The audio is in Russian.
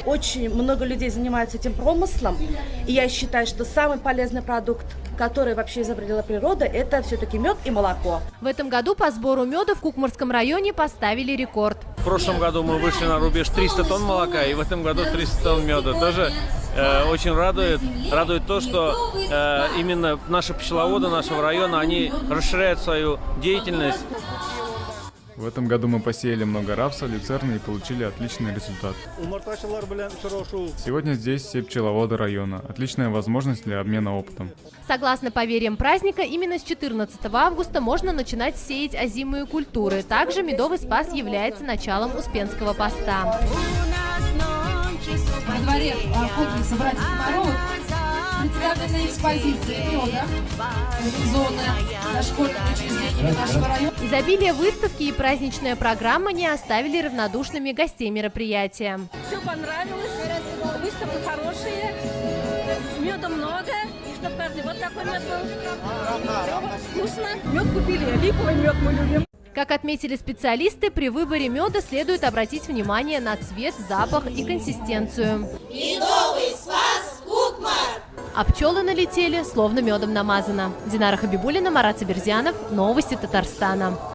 очень много людей занимаются этим промыслом. И я считаю, что самый полезный продукт, который вообще изобрела природа, это все-таки мед и молоко. В этом году по сбору меда в Кукмурском районе поставили рекорд. В прошлом году мы вышли на рубеж 300 тонн молока, и в этом году 300 тонн меда. Тоже очень радует. Радует то, что именно наши пчеловоды нашего района, они расширяют свою деятельность. В этом году мы посеяли много рапса, люцерны и получили отличный результат. Сегодня здесь все пчеловоды района. Отличная возможность для обмена опытом. Согласно поверьям праздника, именно с 14 августа можно начинать сеять озимые культуры. Также Медовый Спас является началом Успенского поста. На дворе комплекса «Братьев Комаровых» представлены экспозиции меда, зоны дошкольных учреждений нашего района. Изобилие выставки и праздничная программа не оставили равнодушными гостей мероприятия. Все понравилось, выставка хорошая, меда много, и чтобы каждый вот такой мед был. Вкусно. Мед купили, липовый мед мы любим. Как отметили специалисты, при выборе меда следует обратить внимание на цвет, запах и консистенцию. Медовый Спас, Кукмар! А пчелы налетели, словно медом намазано. Динара Хабибуллина, Марат Сабирзянов. Новости Татарстана.